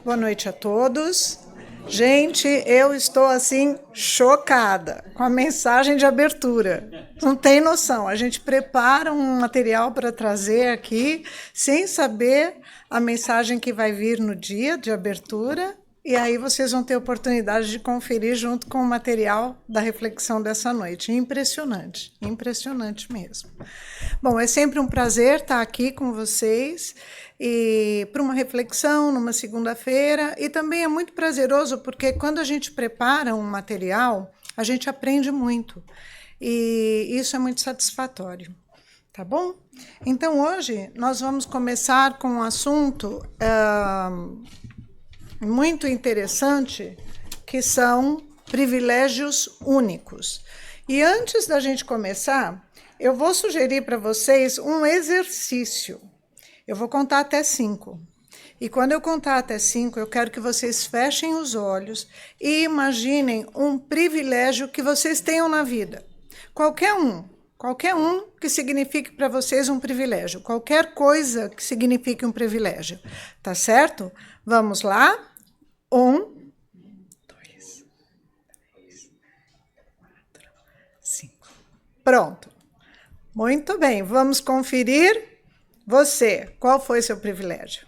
Boa noite a todos. Gente, eu estou assim chocada com a mensagem de abertura. Não tem noção. A gente prepara um material para trazer aqui sem saber a mensagem que vai vir no dia de abertura. E aí vocês vão ter oportunidade de conferir junto com o material da reflexão dessa noite. Impressionante, impressionante mesmo. Bom, é sempre um prazer estar aqui com vocês e para uma reflexão numa segunda-feira. E também é muito prazeroso porque quando a gente prepara um material, a gente aprende muito. E isso é muito satisfatório. Tá bom? Então, hoje nós vamos começar com um assunto muito interessante, que são privilégios únicos. E antes da gente começar, eu vou sugerir para vocês um exercício. Eu vou contar até 5. E quando eu contar até 5, eu quero que vocês fechem os olhos e imaginem um privilégio que vocês tenham na vida. Qualquer um que signifique para vocês um privilégio. Qualquer coisa que signifique um privilégio. Tá certo? Vamos lá? 1, 2, 3, 4, 5. Pronto. Muito bem. Vamos conferir. Você, qual foi seu privilégio?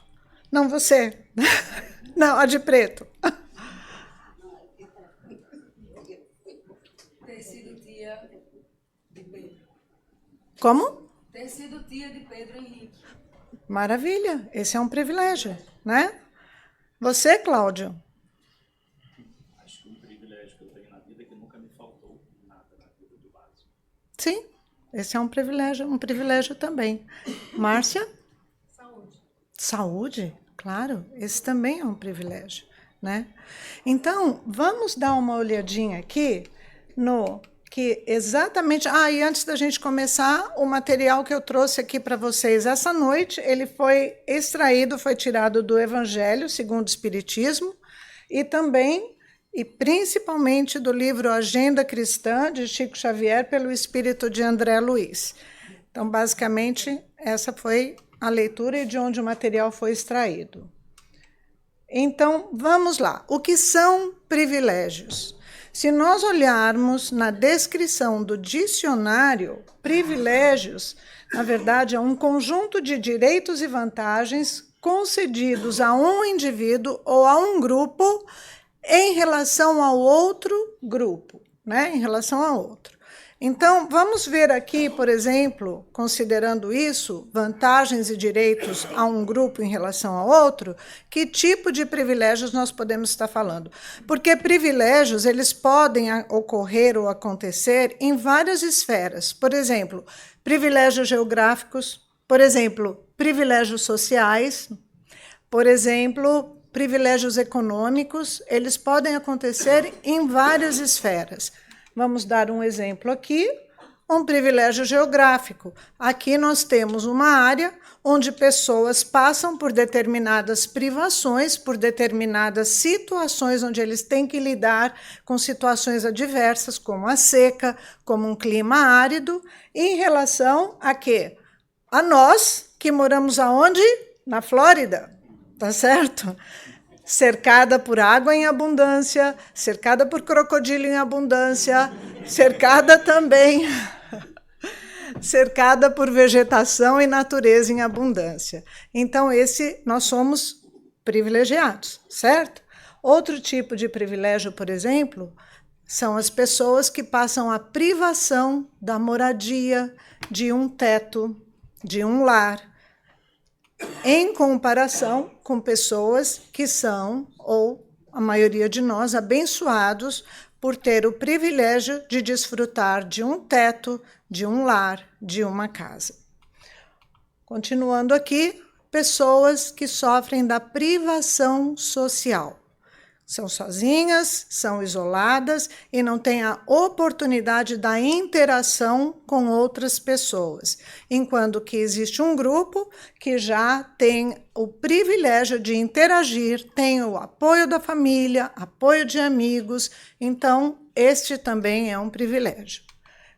Não, você. Não, a de preto. Ter sido tia de Pedro. Como? Ter sido tia de Pedro Henrique. Maravilha. Esse é um privilégio, né? Você, Cláudio? Acho que um privilégio que eu tenho na vida é que nunca me faltou nada na vida do básico. Sim, esse é um privilégio também. Márcia? Saúde. Saúde, claro, esse também é um privilégio, né? Então, vamos dar uma olhadinha aqui no que exatamente... e antes da gente começar, o material que eu trouxe aqui para vocês essa noite, ele foi extraído, foi tirado do Evangelho segundo o Espiritismo e também, e principalmente, do livro Agenda Cristã, de Chico Xavier, pelo espírito de André Luiz. Então, basicamente, essa foi a leitura e de onde o material foi extraído. Então, vamos lá. O que são privilégios? Se nós olharmos na descrição do dicionário, privilégios, na verdade, é um conjunto de direitos e vantagens concedidos a um indivíduo ou a um grupo em relação ao outro grupo, né? Em relação a outro. Então, vamos ver aqui, por exemplo, considerando isso, vantagens e direitos a um grupo em relação a outro, que tipo de privilégios nós podemos estar falando? Porque privilégios, eles podem ocorrer ou acontecer em várias esferas. Por exemplo, privilégios geográficos, por exemplo, privilégios sociais, por exemplo, privilégios econômicos, eles podem acontecer em várias esferas. Vamos dar um exemplo aqui, um privilégio geográfico. Aqui nós temos uma área onde pessoas passam por determinadas privações, por determinadas situações onde eles têm que lidar com situações adversas, como a seca, como um clima árido, em relação a quê? A nós, que moramos aonde? Na Flórida, tá certo? Cercada por água em abundância, cercada por crocodilo em abundância, cercada também, cercada por vegetação e natureza em abundância. Então, nós somos privilegiados, certo? Outro tipo de privilégio, por exemplo, são as pessoas que passam a privação da moradia, de um teto, de um lar, em comparação com pessoas que são, ou a maioria de nós, abençoados por ter o privilégio de desfrutar de um teto, de um lar, de uma casa. Continuando aqui, pessoas que sofrem da privação social. São sozinhas, são isoladas e não têm a oportunidade da interação com outras pessoas, enquanto que existe um grupo que já tem o privilégio de interagir, tem o apoio da família, apoio de amigos, então este também é um privilégio.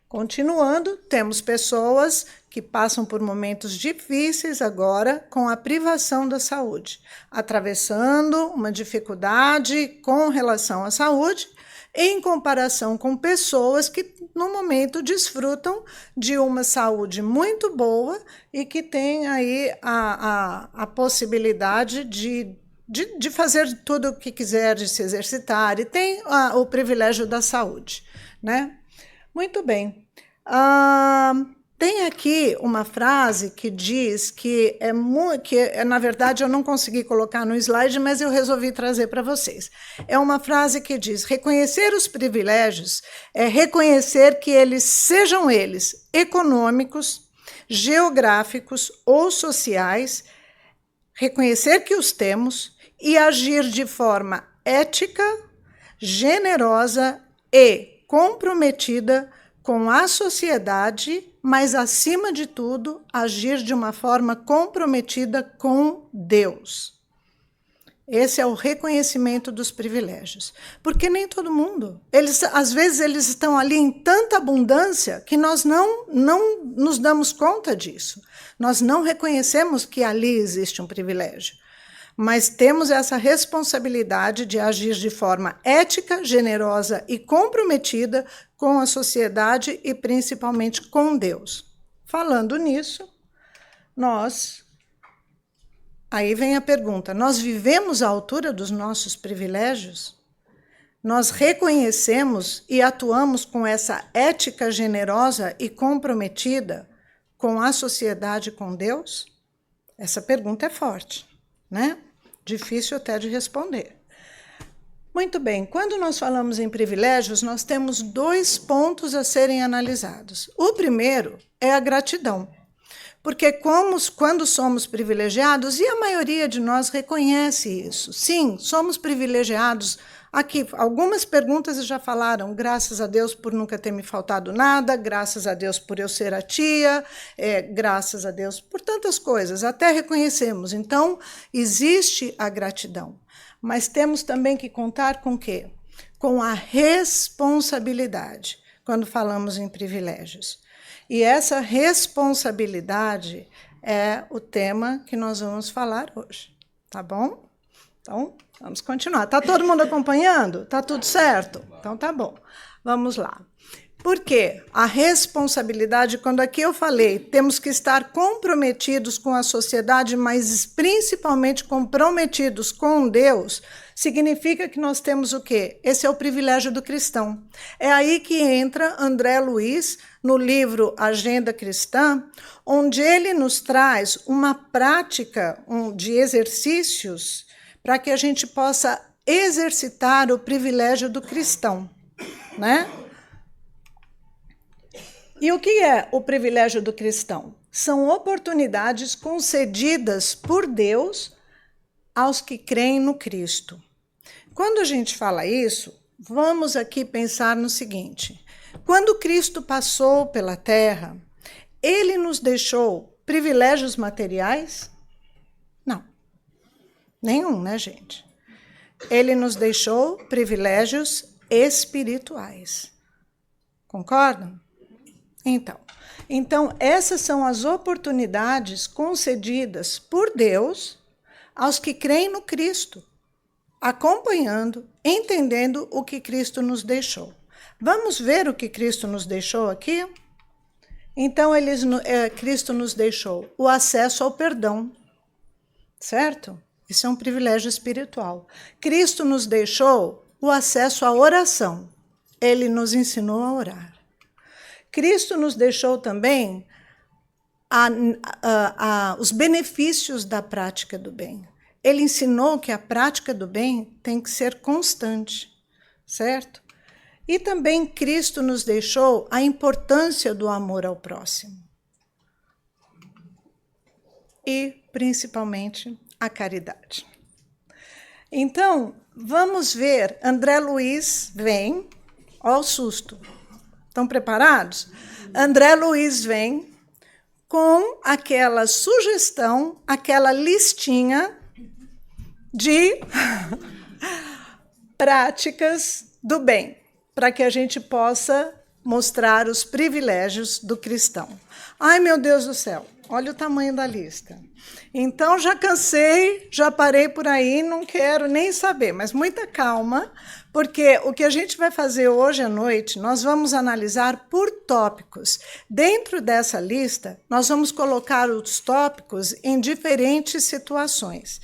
Continuando, temos pessoas que passam por momentos difíceis agora com a privação da saúde, atravessando uma dificuldade com relação à saúde, em comparação com pessoas que, no momento, desfrutam de uma saúde muito boa e que têm aí a possibilidade de fazer tudo o que quiser, de se exercitar, e tem o privilégio da saúde, né? Muito bem. Tem aqui uma frase que diz que na verdade, eu não consegui colocar no slide, mas eu resolvi trazer para vocês. É uma frase que diz: reconhecer os privilégios é reconhecer que eles, sejam eles econômicos, geográficos ou sociais, reconhecer que os temos e agir de forma ética, generosa e comprometida com a sociedade, mas, acima de tudo, agir de uma forma comprometida com Deus. Esse é o reconhecimento dos privilégios. Porque nem todo mundo. Às vezes, eles estão ali em tanta abundância que nós não nos damos conta disso. Nós não reconhecemos que ali existe um privilégio. Mas temos essa responsabilidade de agir de forma ética, generosa e comprometida com a sociedade e principalmente com Deus. Falando nisso, aí vem a pergunta: nós vivemos à altura dos nossos privilégios? Nós reconhecemos e atuamos com essa ética generosa e comprometida com a sociedade e com Deus? Essa pergunta é forte, né? Difícil até de responder. Muito bem, quando nós falamos em privilégios, nós temos 2 pontos a serem analisados. O primeiro é a gratidão, porque quando somos privilegiados, e a maioria de nós reconhece isso, sim, somos privilegiados. Aqui, algumas perguntas já falaram: graças a Deus por nunca ter me faltado nada, graças a Deus por eu ser a tia, graças a Deus por tantas coisas, até reconhecemos. Então, existe a gratidão. Mas temos também que contar com o quê? Com a responsabilidade, quando falamos em privilégios. E essa responsabilidade é o tema que nós vamos falar hoje, tá bom? Então, vamos continuar. Está todo mundo acompanhando? Está tudo certo? Então, tá bom. Vamos lá. Por quê? A responsabilidade, quando aqui eu falei, temos que estar comprometidos com a sociedade, mas principalmente comprometidos com Deus, significa que nós temos o quê? Esse é o privilégio do cristão. É aí que entra André Luiz, no livro Agenda Cristã, onde ele nos traz uma prática de exercícios para que a gente possa exercitar o privilégio do cristão, né? E o que é o privilégio do cristão? São oportunidades concedidas por Deus aos que creem no Cristo. Quando a gente fala isso, vamos aqui pensar no seguinte: quando Cristo passou pela terra, ele nos deixou privilégios materiais? Não. Nenhum, né, gente? Ele nos deixou privilégios espirituais. Concordam? Então, essas são as oportunidades concedidas por Deus aos que creem no Cristo, acompanhando, entendendo o que Cristo nos deixou. Vamos ver o que Cristo nos deixou aqui? Então, Cristo nos deixou o acesso ao perdão, certo? Isso é um privilégio espiritual. Cristo nos deixou o acesso à oração. Ele nos ensinou a orar. Cristo nos deixou também os benefícios da prática do bem. Ele ensinou que a prática do bem tem que ser constante, certo? E também Cristo nos deixou a importância do amor ao próximo. E, principalmente, a caridade. Então, vamos ver. André Luiz vem. Olha o susto. Estão preparados? André Luiz vem com aquela sugestão, aquela listinha de práticas do bem, para que a gente possa, mostrar os privilégios do cristão. Ai, meu Deus do céu, olha o tamanho da lista. Então, já cansei, já parei por aí, não quero nem saber, mas muita calma, porque o que a gente vai fazer hoje à noite, nós vamos analisar por tópicos. Dentro dessa lista, nós vamos colocar os tópicos em diferentes situações,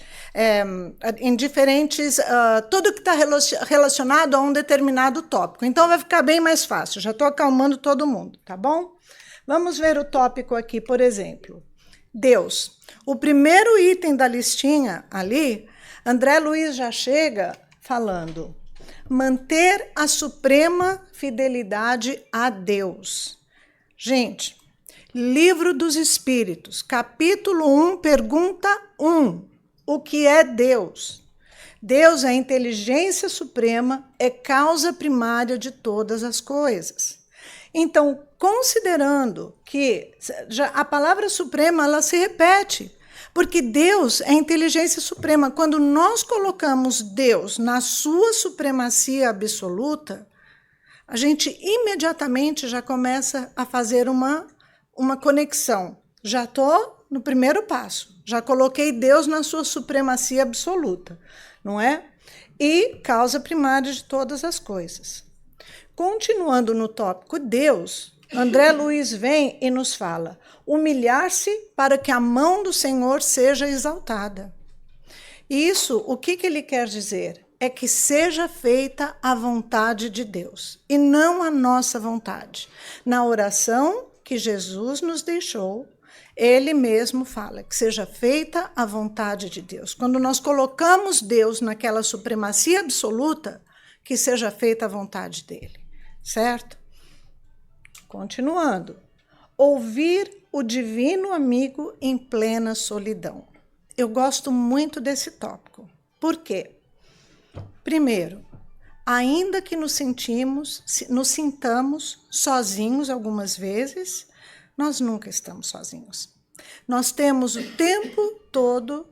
em diferentes, tudo que está relacionado a um determinado tópico. Então, vai ficar bem mais fácil, já estou acalmando todo mundo, tá bom? Vamos ver o tópico aqui, por exemplo. Deus. O primeiro item da listinha ali, André Luiz já chega falando: manter a suprema fidelidade a Deus. Gente, Livro dos Espíritos, capítulo 1, pergunta 1. O que é Deus? Deus é a inteligência suprema, é causa primária de todas as coisas. Então, considerando que a palavra suprema ela se repete, porque Deus é a inteligência suprema. Quando nós colocamos Deus na sua supremacia absoluta, a gente imediatamente já começa a fazer uma conexão. Já estou no primeiro passo, já coloquei Deus na sua supremacia absoluta, não é? E causa primária de todas as coisas. Continuando no tópico Deus, André Luiz vem e nos fala: humilhar-se para que a mão do Senhor seja exaltada. Isso, o que ele quer dizer? É que seja feita a vontade de Deus e não a nossa vontade. Na oração que Jesus nos deixou, ele mesmo fala que seja feita a vontade de Deus. Quando nós colocamos Deus naquela supremacia absoluta, que seja feita a vontade dele. Certo? Continuando. Ouvir o divino amigo em plena solidão. Eu gosto muito desse tópico. Por quê? Primeiro, ainda que nos sintamos sozinhos algumas vezes, nós nunca estamos sozinhos. Nós temos o tempo todo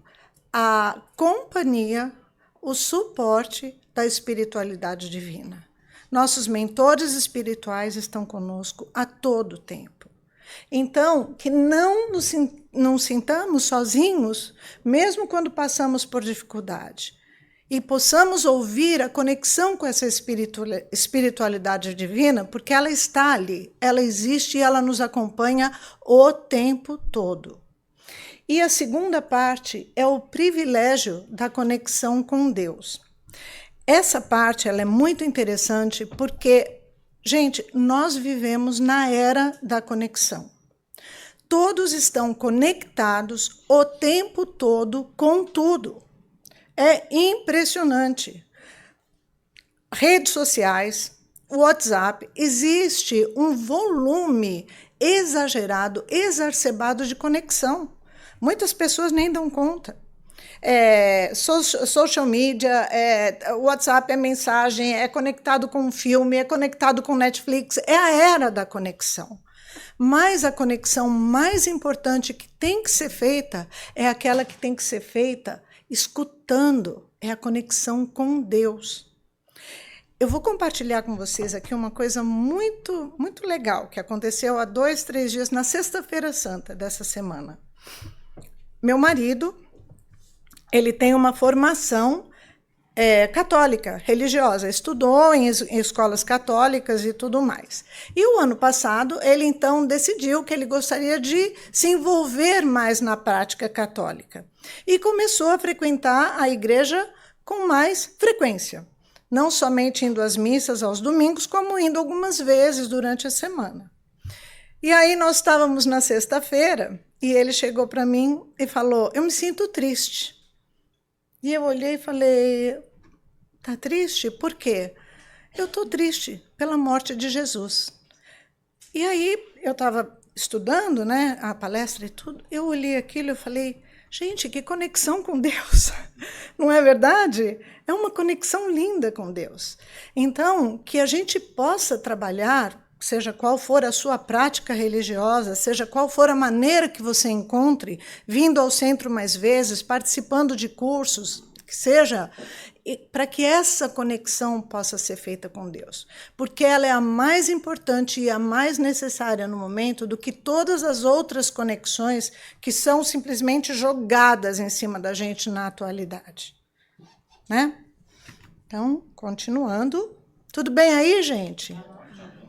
a companhia, o suporte da espiritualidade divina. Nossos mentores espirituais estão conosco a todo tempo. Então, que não nos sintamos sozinhos, mesmo quando passamos por dificuldade, e possamos ouvir a conexão com essa espiritualidade divina, porque ela está ali, ela existe e ela nos acompanha o tempo todo. E a segunda parte é o privilégio da conexão com Deus. Essa parte ela é muito interessante porque, gente, nós vivemos na era da conexão. Todos estão conectados o tempo todo com tudo. É impressionante. Redes sociais, WhatsApp, existe um volume exagerado, exacerbado de conexão. Muitas pessoas nem dão conta. Social media, WhatsApp é mensagem, é conectado com um filme, é conectado com Netflix, é a era da conexão. Mas a conexão mais importante que tem que ser feita é aquela que tem que ser feita escutando, é a conexão com Deus. Eu vou compartilhar com vocês aqui uma coisa muito, muito legal que aconteceu há 2, 3 dias, na Sexta-feira Santa dessa semana. Meu marido, ele tem uma formação católica, religiosa, estudou em escolas católicas e tudo mais. E o ano passado, ele então decidiu que ele gostaria de se envolver mais na prática católica. E começou a frequentar a igreja com mais frequência. Não somente indo às missas aos domingos, como indo algumas vezes durante a semana. E aí nós estávamos na sexta-feira, e ele chegou para mim e falou: eu me sinto triste. E eu olhei e falei: tá triste? Por quê? Eu estou triste pela morte de Jesus. E aí eu estava estudando, né, a palestra e tudo, eu olhei aquilo e falei: gente, que conexão com Deus, não é verdade? É uma conexão linda com Deus. Então, que a gente possa trabalhar, seja qual for a sua prática religiosa, seja qual for a maneira que você encontre, vindo ao centro mais vezes, participando de cursos, que seja, para que essa conexão possa ser feita com Deus. Porque ela é a mais importante e a mais necessária no momento do que todas as outras conexões que são simplesmente jogadas em cima da gente na atualidade. Né? Então, continuando. Tudo bem aí, gente?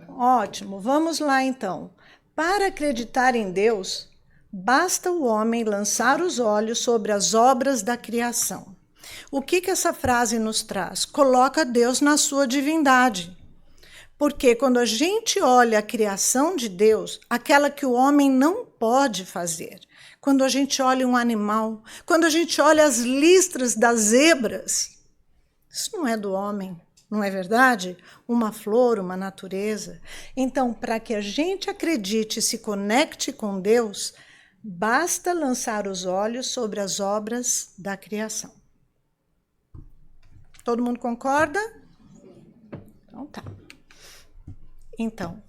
Ótimo. Vamos lá, então. Para acreditar em Deus, basta o homem lançar os olhos sobre as obras da criação. O que essa frase nos traz? Coloca Deus na sua divindade. Porque quando a gente olha a criação de Deus, aquela que o homem não pode fazer, quando a gente olha um animal, quando a gente olha as listras das zebras, isso não é do homem, não é verdade? Uma flor, uma natureza. Então, para que a gente acredite e se conecte com Deus, basta lançar os olhos sobre as obras da criação. Todo mundo concorda? Então tá. Então,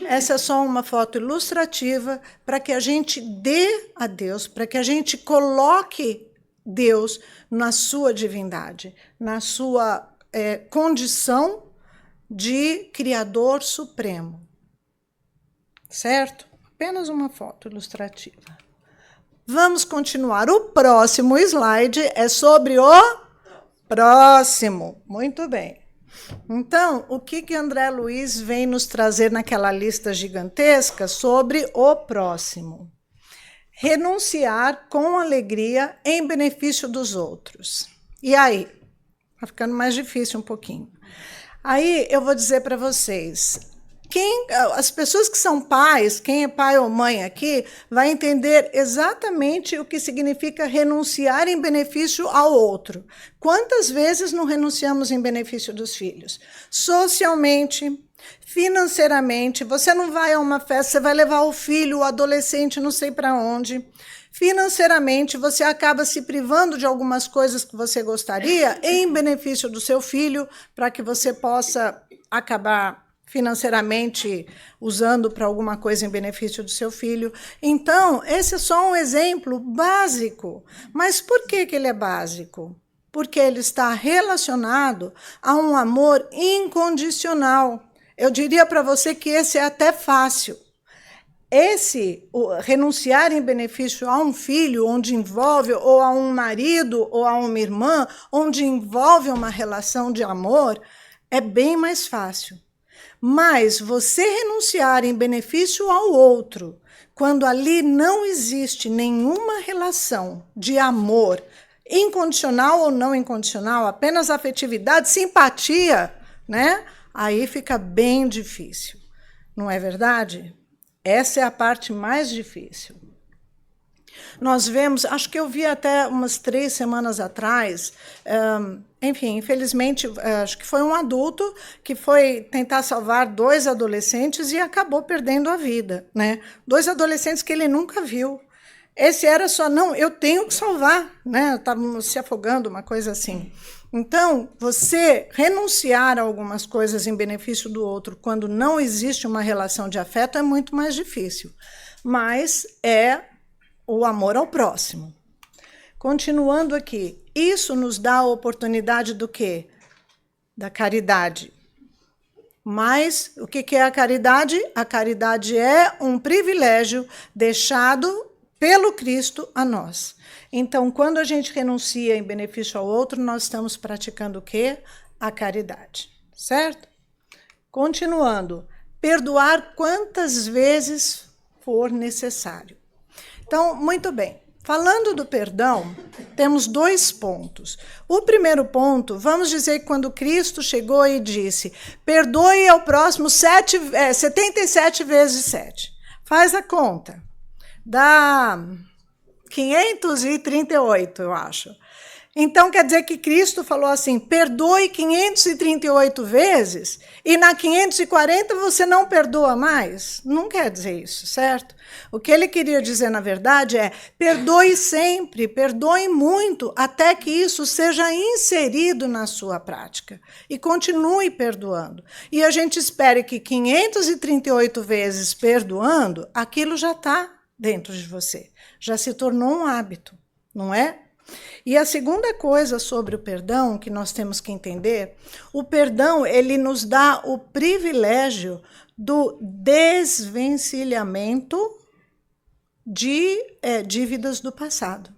essa é só uma foto ilustrativa para que a gente dê a Deus, para que a gente coloque Deus na sua divindade, na sua condição de Criador Supremo. Certo? Apenas uma foto ilustrativa. Vamos continuar. O próximo slide é sobre o próximo. Muito bem. Então, o que André Luiz vem nos trazer naquela lista gigantesca sobre o próximo? Renunciar com alegria em benefício dos outros. E aí? Está ficando mais difícil um pouquinho. Aí eu vou dizer para vocês, as pessoas que são pais, quem é pai ou mãe aqui, vai entender exatamente o que significa renunciar em benefício ao outro. Quantas vezes não renunciamos em benefício dos filhos? Socialmente, financeiramente, você não vai a uma festa, você vai levar o filho, o adolescente, não sei para onde. Financeiramente, você acaba se privando de algumas coisas que você gostaria em benefício do seu filho, para que você possa acabar financeiramente usando para alguma coisa em benefício do seu filho. Então, esse é só um exemplo básico. Mas por que ele é básico? Porque ele está relacionado a um amor incondicional. Eu diria para você que esse é até fácil. Renunciar em benefício a um filho, onde envolve, ou a um marido, ou a uma irmã, onde envolve uma relação de amor, é bem mais fácil. Mas você renunciar em benefício ao outro, quando ali não existe nenhuma relação de amor, incondicional ou não incondicional, apenas afetividade, simpatia, né? Aí fica bem difícil. Não é verdade? Essa é a parte mais difícil. Nós vemos, acho que eu vi até umas 3 semanas atrás, enfim, infelizmente, acho que foi um adulto que foi tentar salvar 2 adolescentes e acabou perdendo a vida, né? 2 adolescentes que ele nunca viu. Esse era só, não, eu tenho que salvar, né? Estávamos se afogando, uma coisa assim. Então, você renunciar a algumas coisas em benefício do outro quando não existe uma relação de afeto é muito mais difícil. Mas é o amor ao próximo. Continuando aqui, isso nos dá a oportunidade do quê? Da caridade. Mas o que é a caridade? A caridade é um privilégio deixado pelo Cristo a nós. Então, quando a gente renuncia em benefício ao outro, nós estamos praticando o quê? A caridade, certo? Continuando, perdoar quantas vezes for necessário. Então, muito bem. Falando do perdão, temos 2 pontos. O primeiro ponto, vamos dizer que quando Cristo chegou e disse, perdoe ao próximo 77 vezes 7. Faz a conta. Dá 538, eu acho. Então, quer dizer que Cristo falou assim, perdoe 538 vezes e na 540 você não perdoa mais? Não quer dizer isso, certo? O que ele queria dizer, na verdade, é perdoe sempre, perdoe muito, até que isso seja inserido na sua prática. E continue perdoando. E a gente espere que 538 vezes perdoando, aquilo já está dentro de você. Já se tornou um hábito, não é? E a segunda coisa sobre o perdão que nós temos que entender, o perdão, ele nos dá o privilégio do desvencilhamento de dívidas do passado.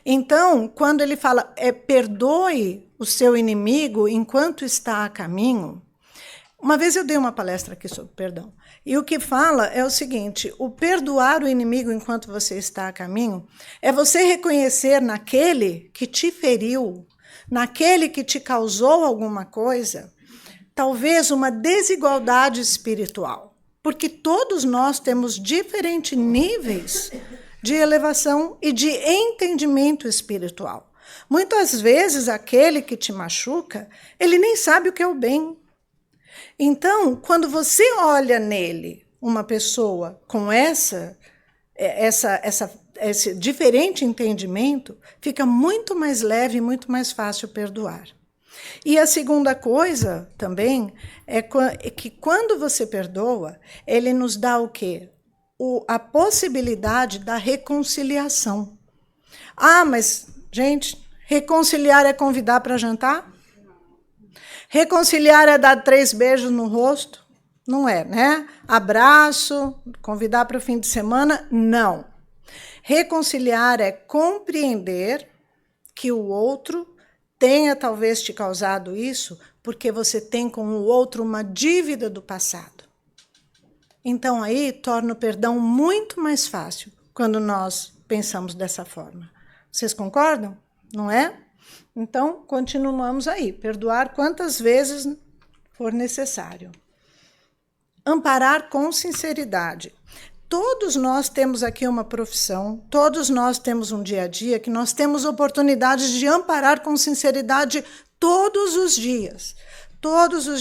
Então, quando ele fala, perdoe o seu inimigo enquanto está a caminho, uma vez eu dei uma palestra aqui sobre perdão, e o que fala é o seguinte, o perdoar o inimigo enquanto você está a caminho é você reconhecer naquele que te feriu, naquele que te causou alguma coisa, talvez uma desigualdade espiritual, porque todos nós temos diferentes níveis de elevação e de entendimento espiritual. Muitas vezes aquele que te machuca, ele nem sabe o que é o bem. Então, quando você olha nele uma pessoa com esse diferente entendimento, fica muito mais leve e muito mais fácil perdoar. E a segunda coisa também é que quando você perdoa, ele nos dá o quê? A possibilidade da reconciliação. Ah, mas, gente, reconciliar é convidar para jantar? Reconciliar é dar 3 beijos no rosto? Não é, né? Abraço, convidar para o fim de semana? Não. Reconciliar é compreender que o outro tenha talvez te causado isso porque você tem com o outro uma dívida do passado. Então aí torna o perdão muito mais fácil quando nós pensamos dessa forma. Vocês concordam? Não é? Então, continuamos aí. Perdoar quantas vezes for necessário. Amparar com sinceridade. Todos nós temos aqui uma profissão, todos nós temos um dia a dia que nós temos oportunidades de amparar com sinceridade todos os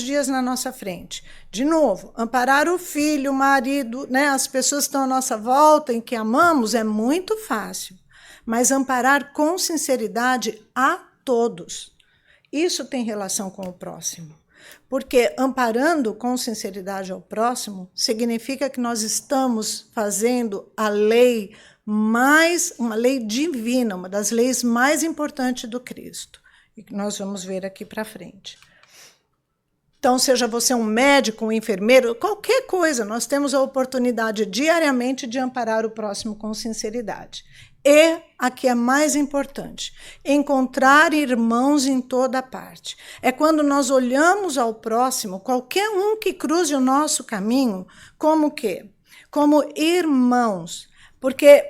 dias na nossa frente. De novo, amparar o filho, o marido, né, as pessoas que estão à nossa volta, em que amamos, é muito fácil. Mas amparar com sinceridade a todos. Isso tem relação com o próximo. Porque amparando com sinceridade ao próximo significa que nós estamos fazendo a lei uma lei divina, uma das leis mais importantes do Cristo. E que nós vamos ver aqui para frente. Então, seja você um médico, um enfermeiro, qualquer coisa, nós temos a oportunidade diariamente de amparar o próximo com sinceridade. E, aqui é mais importante, encontrar irmãos em toda parte. É quando nós olhamos ao próximo, qualquer um que cruze o nosso caminho, como o quê? Como irmãos. Porque,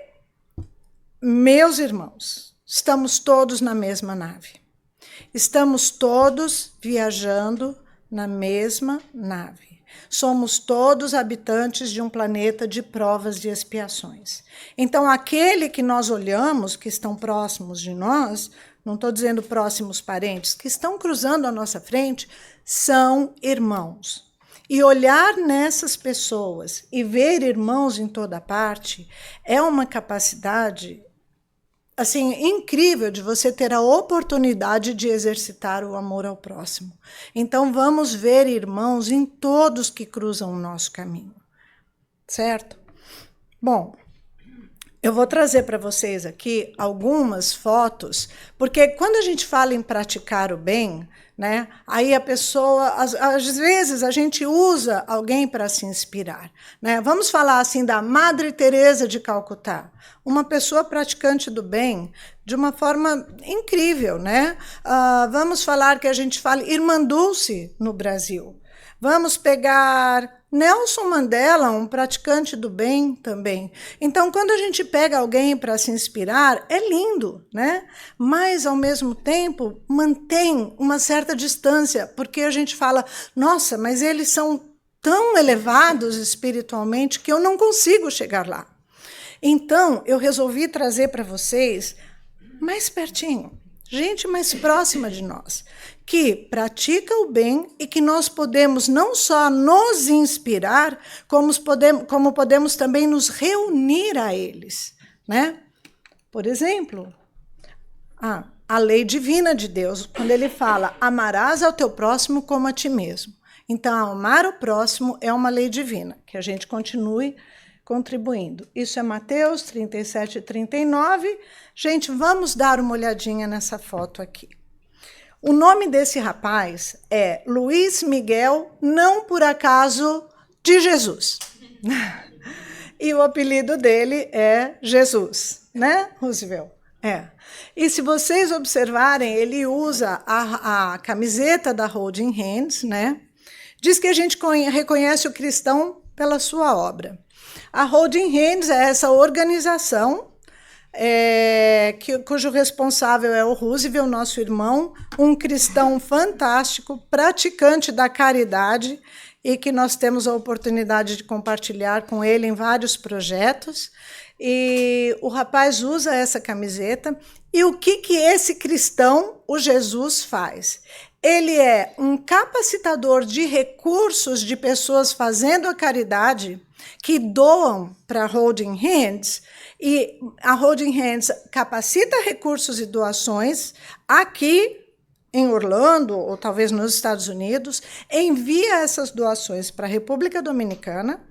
meus irmãos, estamos todos na mesma nave. Estamos todos viajando na mesma nave. Somos todos habitantes de um planeta de provas e expiações. Então, aquele que nós olhamos, que estão próximos de nós, não estou dizendo próximos parentes, que estão cruzando a nossa frente, são irmãos. E olhar nessas pessoas e ver irmãos em toda parte é uma capacidade assim, incrível de você ter a oportunidade de exercitar o amor ao próximo. Então, vamos ver irmãos em todos que cruzam o nosso caminho. Certo? Bom, eu vou trazer para vocês aqui algumas fotos, porque quando a gente fala em praticar o bem, né, aí a pessoa, às vezes a gente usa alguém para se inspirar, né? Vamos falar assim da Madre Teresa de Calcutá, uma pessoa praticante do bem de uma forma incrível, né? Vamos falar que a gente fala Irmã Dulce no Brasil. Vamos pegar Nelson Mandela, um praticante do bem também. Então, quando a gente pega alguém para se inspirar, é lindo, né? Mas, ao mesmo tempo, mantém uma certa distância, porque a gente fala, nossa, mas eles são tão elevados espiritualmente que eu não consigo chegar lá. Então, eu resolvi trazer para vocês mais pertinho, gente mais próxima de nós, que pratica o bem e que nós podemos não só nos inspirar, como podemos também nos reunir a eles, né? Por exemplo, a lei divina de Deus, quando ele fala, amarás ao teu próximo como a ti mesmo. Então, amar o próximo é uma lei divina, que a gente continue contribuindo. Isso é Mateus 37 e 39. Gente, vamos dar uma olhadinha nessa foto aqui. O nome desse rapaz é Luiz Miguel, não por acaso, de Jesus. E o apelido dele é Jesus, né, Roosevelt? É. E se vocês observarem, ele usa a camiseta da Holding Hands, né? Diz que a gente reconhece o cristão pela sua obra. A Holding Hands é essa organização cujo responsável é o Roosevelt, nosso irmão, um cristão fantástico, praticante da caridade, e que nós temos a oportunidade de compartilhar com ele em vários projetos. E o rapaz usa essa camiseta. E o que esse cristão, o Jesus, faz? Ele é um capacitador de recursos de pessoas fazendo a caridade que doam para a Holding Hands, e a Holding Hands capacita recursos e doações aqui em Orlando, ou talvez nos Estados Unidos, envia essas doações para a República Dominicana.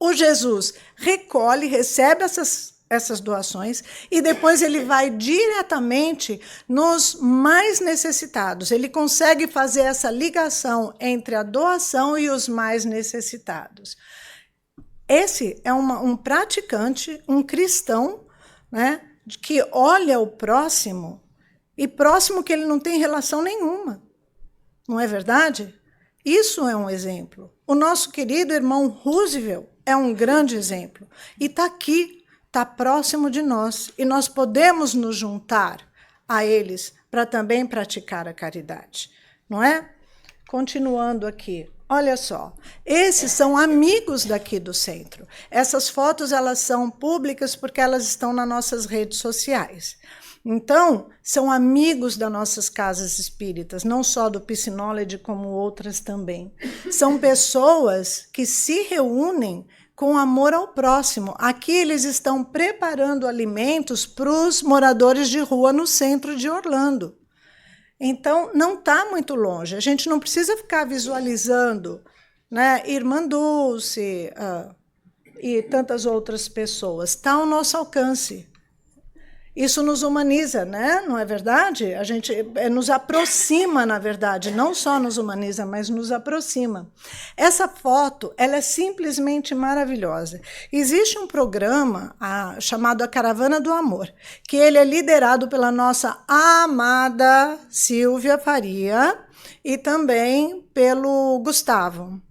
O Jesus recolhe, recebe essas doações e depois ele vai diretamente nos mais necessitados. Ele consegue fazer essa ligação entre a doação e os mais necessitados. Esse é um praticante, um cristão, né, que olha o próximo, e próximo que ele não tem relação nenhuma. Não é verdade? Isso é um exemplo. O nosso querido irmão Roosevelt é um grande exemplo. E está aqui, está próximo de nós. E nós podemos nos juntar a eles para também praticar a caridade. Não é? Continuando aqui. Olha só, esses são amigos daqui do centro. Essas fotos elas são públicas porque elas estão nas nossas redes sociais. Então, são amigos das nossas casas espíritas, não só do Peace Knowledge, como outras também. São pessoas que se reúnem com amor ao próximo. Aqui eles estão preparando alimentos para os moradores de rua no centro de Orlando. Então, não está muito longe. A gente não precisa ficar visualizando, né, Irmã Dulce e tantas outras pessoas. Está ao nosso alcance. Isso nos humaniza, né? Não é verdade? A gente nos aproxima, na verdade. Não só nos humaniza, mas nos aproxima. Essa foto, ela é simplesmente maravilhosa. Existe um programa chamado A Caravana do Amor, que ele é liderado pela nossa amada Silvia Faria e também pelo Gustavo.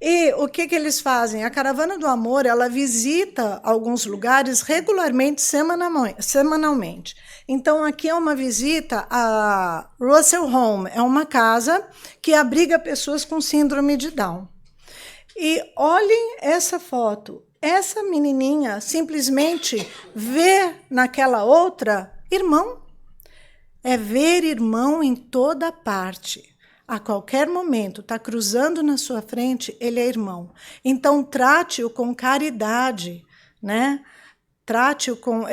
E o que eles fazem? A Caravana do Amor, ela visita alguns lugares regularmente, semanalmente. Então, aqui é uma visita a Russell Home, é uma casa que abriga pessoas com síndrome de Down. E olhem essa foto. Essa menininha simplesmente vê naquela outra irmão. É ver irmão em toda parte. A qualquer momento, está cruzando na sua frente, ele é irmão. Então, trate-o com caridade, né? Trate-o com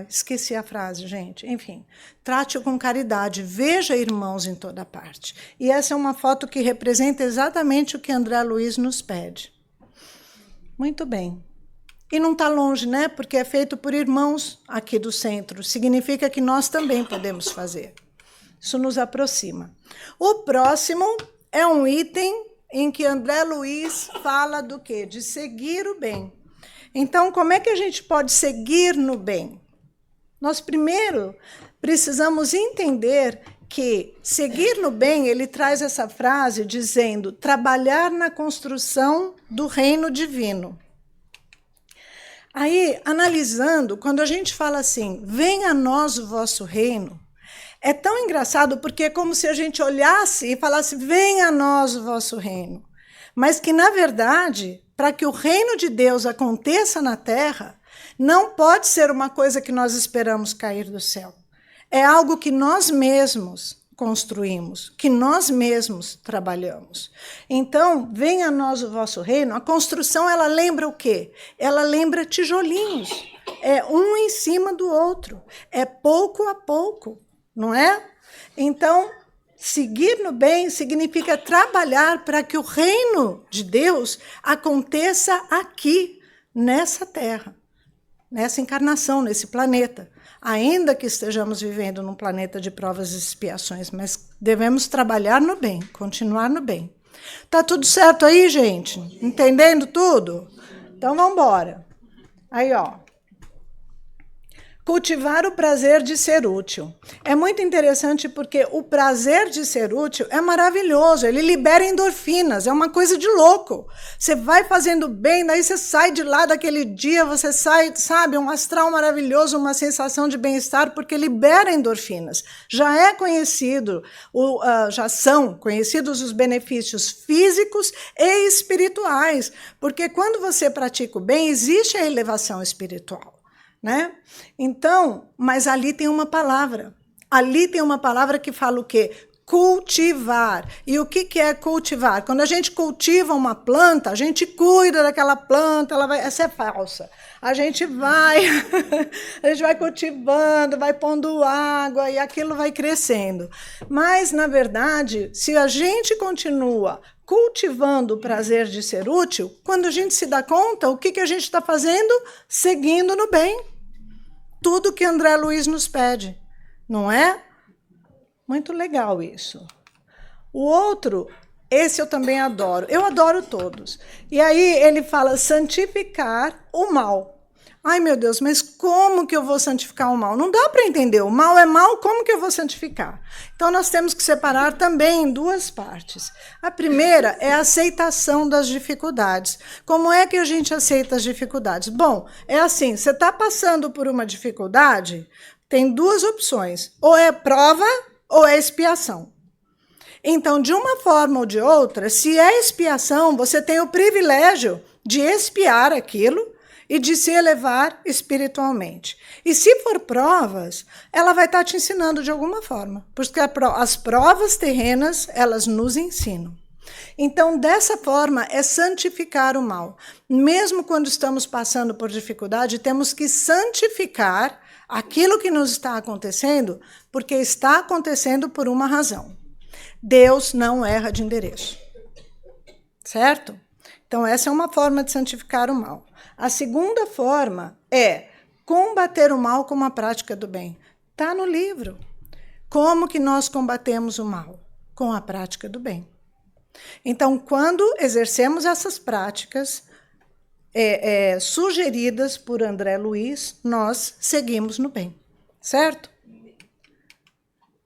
esqueci a frase, gente. Enfim, trate-o com caridade. Veja irmãos em toda parte. E essa é uma foto que representa exatamente o que André Luiz nos pede. Muito bem. E não está longe, né? Porque é feito por irmãos aqui do centro. Significa que nós também podemos fazer. Isso nos aproxima. O próximo é um item em que André Luiz fala do quê? De seguir o bem. Então, como é que a gente pode seguir no bem? Nós primeiro precisamos entender que seguir no bem, ele traz essa frase dizendo trabalhar na construção do reino divino. Aí, analisando, quando a gente fala assim, venha a nós o vosso reino, é tão engraçado porque é como se a gente olhasse e falasse, venha a nós o vosso reino. Mas que, na verdade, para que o reino de Deus aconteça na terra, não pode ser uma coisa que nós esperamos cair do céu. É algo que nós mesmos construímos, que nós mesmos trabalhamos. Então, venha a nós o vosso reino. A construção, ela lembra o quê? Ela lembra tijolinhos. É um em cima do outro. É pouco a pouco. Não é? Então, Seguir no bem significa trabalhar para que o reino de Deus aconteça aqui, nessa terra, nessa encarnação, nesse planeta. Ainda que estejamos vivendo num planeta de provas e expiações, mas devemos trabalhar no bem, continuar no bem. Tá tudo certo aí, gente? Entendendo tudo? Então, vamos embora. Aí, ó. Cultivar o prazer de ser útil. É muito interessante porque o prazer de ser útil é maravilhoso, ele libera endorfinas, é uma coisa de louco. Você vai fazendo bem, daí você sai de lá daquele dia, você sai, sabe, um astral maravilhoso, uma sensação de bem-estar, porque libera endorfinas. Já é conhecido, já são conhecidos os benefícios físicos e espirituais, porque quando você pratica o bem, existe a elevação espiritual. Né? Então, mas ali tem uma palavra. Ali tem uma palavra que fala o quê? Cultivar. E o que é cultivar? Quando a gente cultiva uma planta, a gente cuida daquela planta, ela vai, essa é falsa. A gente vai cultivando, vai pondo água e aquilo vai crescendo. Mas, na verdade, se a gente continua cultivando o prazer de ser útil, quando a gente se dá conta, o que a gente está fazendo? Seguindo no bem. Tudo que André Luiz nos pede, não é? Muito legal isso. O outro, esse eu também adoro. Eu adoro todos. E aí ele fala santificar o mal. Ai, meu Deus, mas como que eu vou santificar o mal? Não dá para entender. O mal é mal, como que eu vou santificar? Então, nós temos que separar também em duas partes. A primeira é a aceitação das dificuldades. Como é que a gente aceita as dificuldades? Bom, é assim, você está passando por uma dificuldade, tem duas opções. Ou é prova ou é expiação. Então, de uma forma ou de outra, se é expiação, você tem o privilégio de expiar aquilo e de se elevar espiritualmente. E se for provas, ela vai estar te ensinando de alguma forma, porque as provas terrenas, elas nos ensinam. Então, dessa forma, é santificar o mal. Mesmo quando estamos passando por dificuldade, temos que santificar aquilo que nos está acontecendo, porque está acontecendo por uma razão. Deus não erra de endereço. Certo? Então, essa é uma forma de santificar o mal. A segunda forma é combater o mal com a prática do bem. Está no livro. Como que nós combatemos o mal? Com a prática do bem. Então, quando exercemos essas práticas sugeridas por André Luiz, nós seguimos no bem. Certo?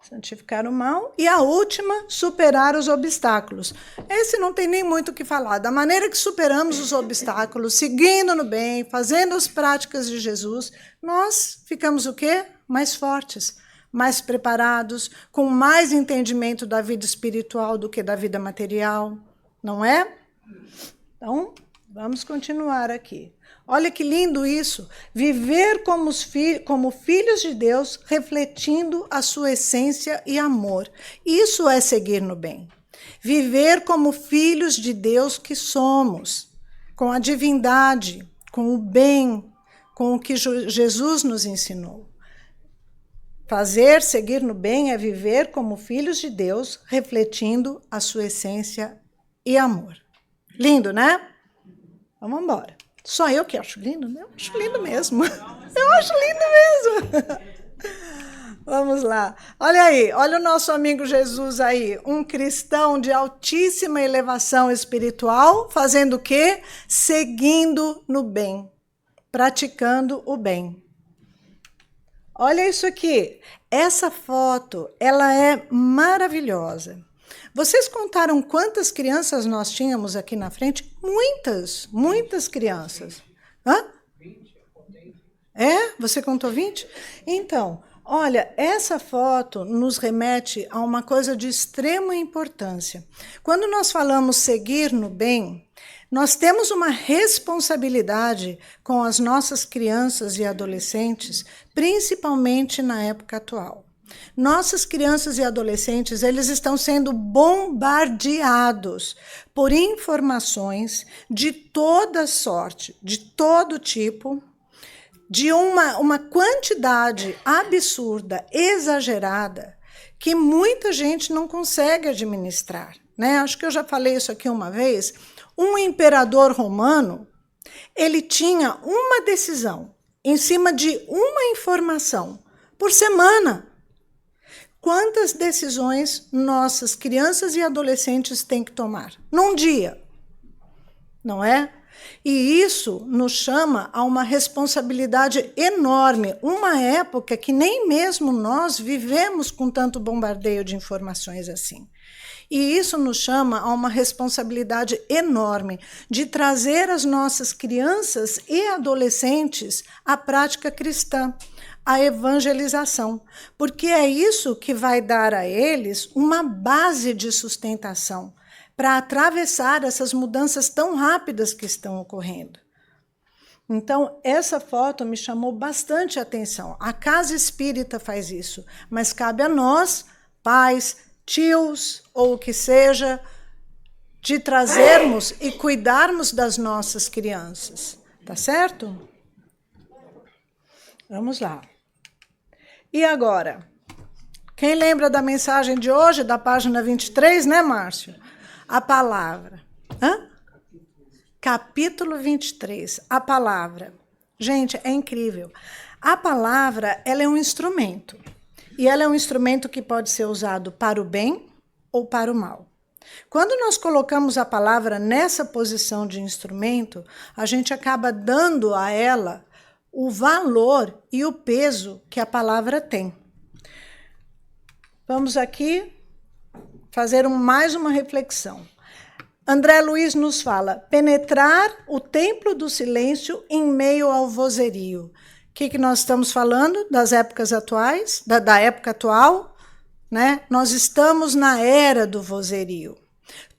Santificar o mal. E a última, superar os obstáculos. Esse não tem nem muito o que falar. Da maneira que superamos os obstáculos, seguindo no bem, fazendo as práticas de Jesus, nós ficamos o quê? Mais fortes, mais preparados, com mais entendimento da vida espiritual do que da vida material. Não é? Então, vamos continuar aqui. Olha que lindo isso, viver como filhos de Deus, refletindo a sua essência e amor. Isso é seguir no bem. Viver como filhos de Deus que somos, com a divindade, com o bem, com o que Jesus nos ensinou. Seguir no bem é viver como filhos de Deus, refletindo a sua essência e amor. Lindo, né? Vamos embora. Só eu que acho lindo? Eu acho lindo mesmo. Eu acho lindo mesmo. Vamos lá. Olha aí, olha o nosso amigo Jesus aí, um cristão de altíssima elevação espiritual, fazendo o quê? Seguindo no bem, praticando o bem. Olha isso aqui. Essa foto, ela é maravilhosa. Vocês contaram quantas crianças nós tínhamos aqui na frente? Muitas crianças. Hã? 20. É? Você contou 20? Então, olha, essa foto nos remete a uma coisa de extrema importância. Quando nós falamos seguir no bem, nós temos uma responsabilidade com as nossas crianças e adolescentes, principalmente na época atual. Nossas crianças e adolescentes, eles estão sendo bombardeados por informações de toda sorte, de todo tipo, de uma quantidade absurda, exagerada, que muita gente não consegue administrar, né? Acho que eu já falei isso aqui uma vez. Um imperador romano, ele tinha uma decisão em cima de uma informação por semana. Quantas decisões nossas crianças e adolescentes têm que tomar num dia? Não é? E isso nos chama a uma responsabilidade enorme. Uma época que nem mesmo nós vivemos com tanto bombardeio de informações assim. E isso nos chama a uma responsabilidade enorme de trazer as nossas crianças e adolescentes à prática cristã, à evangelização, porque é isso que vai dar a eles uma base de sustentação para atravessar essas mudanças tão rápidas que estão ocorrendo. Então, essa foto me chamou bastante atenção. A Casa Espírita faz isso, mas cabe a nós, pais, tios ou o que seja, de trazermos e cuidarmos das nossas crianças. Tá certo? Vamos lá. E agora? Quem lembra da mensagem de hoje, da página 23, né, Márcio? A palavra. Capítulo 23, a palavra. Gente, é incrível. A palavra, ela é um instrumento. E ela é um instrumento que pode ser usado para o bem ou para o mal. Quando nós colocamos a palavra nessa posição de instrumento, a gente acaba dando a ela o valor e o peso que a palavra tem. Vamos aqui fazer mais uma reflexão. André Luiz nos fala, penetrar o templo do silêncio em meio ao vozerio. O que nós estamos falando das épocas atuais, da época atual? Né? Nós estamos na era do vozerio.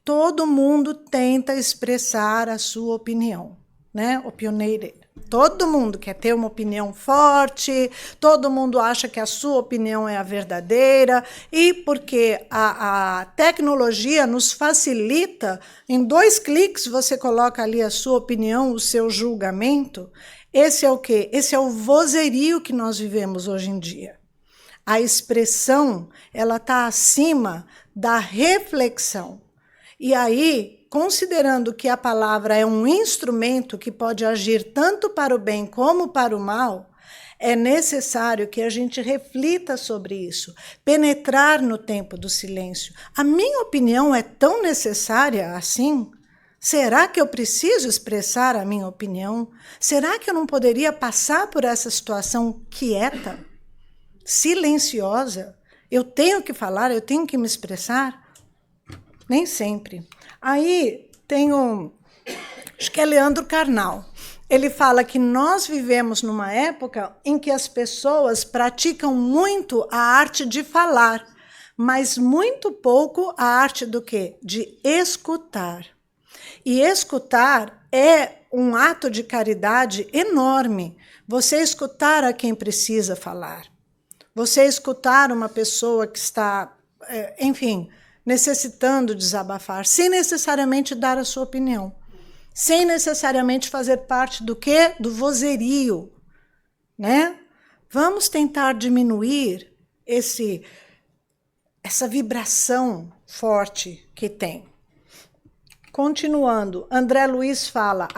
Todo mundo tenta expressar a sua opinião, né? Opinionated. Todo mundo quer ter uma opinião forte, todo mundo acha que a sua opinião é a verdadeira, e porque a tecnologia nos facilita, em 2 cliques você coloca ali a sua opinião, o seu julgamento. Esse é o quê? Esse é o vozerio que nós vivemos hoje em dia. A expressão, ela está acima da reflexão. E aí, considerando que a palavra é um instrumento que pode agir tanto para o bem como para o mal, é necessário que a gente reflita sobre isso, penetrar no tempo do silêncio. A minha opinião é tão necessária assim? Será que eu preciso expressar a minha opinião? Será que eu não poderia passar por essa situação quieta, silenciosa? Eu tenho que falar, eu tenho que me expressar? Nem sempre. Aí tem acho que é Leandro Carnal. Ele fala que nós vivemos numa época em que as pessoas praticam muito a arte de falar, mas muito pouco a arte do quê? De escutar. E escutar é um ato de caridade enorme. Você escutar a quem precisa falar. Você escutar uma pessoa que está, enfim, necessitando desabafar, sem necessariamente dar a sua opinião, sem necessariamente fazer parte do quê? Do vozerio, né? Vamos tentar diminuir essa vibração forte que tem. Continuando, André Luiz fala,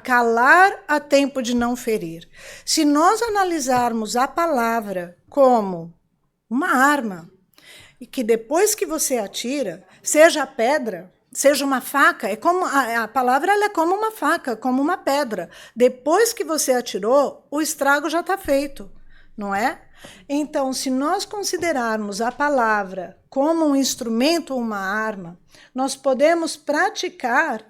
calar a tempo de não ferir. Se nós analisarmos a palavra como uma arma, e que depois que você atira, seja a pedra, seja uma faca, a palavra ela é como uma faca, como uma pedra. Depois que você atirou, o estrago já está feito, não é? Então, se nós considerarmos a palavra como um instrumento ou uma arma, nós podemos praticar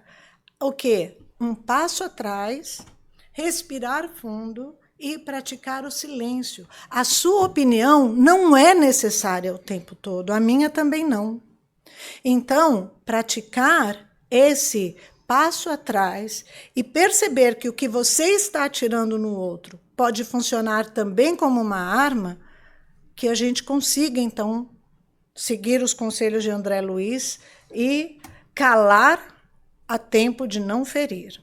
o quê? Um passo atrás, respirar fundo e praticar o silêncio. A sua opinião não é necessária o tempo todo, a minha também não. Então, praticar esse passo atrás e perceber que o que você está atirando no outro pode funcionar também como uma arma, que a gente consiga, então, seguir os conselhos de André Luiz e calar a tempo de não ferir.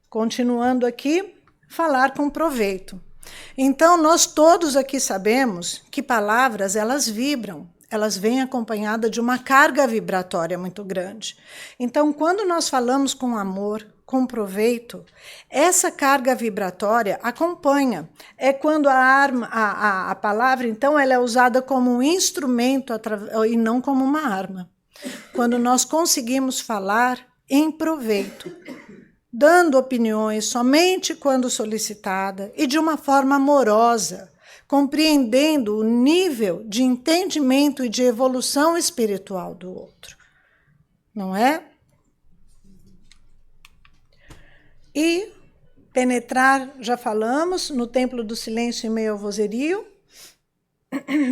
Continuando aqui, falar com proveito. Então, nós todos aqui sabemos que palavras, elas vibram, elas vêm acompanhadas de uma carga vibratória muito grande. Então, quando nós falamos com amor, com proveito, essa carga vibratória acompanha. É quando a palavra, então, ela é usada como um instrumento e não como uma arma. Quando nós conseguimos falar em proveito, dando opiniões somente quando solicitada e de uma forma amorosa, compreendendo o nível de entendimento e de evolução espiritual do outro. Não é? E penetrar, já falamos, no templo do silêncio em meio ao vozerio,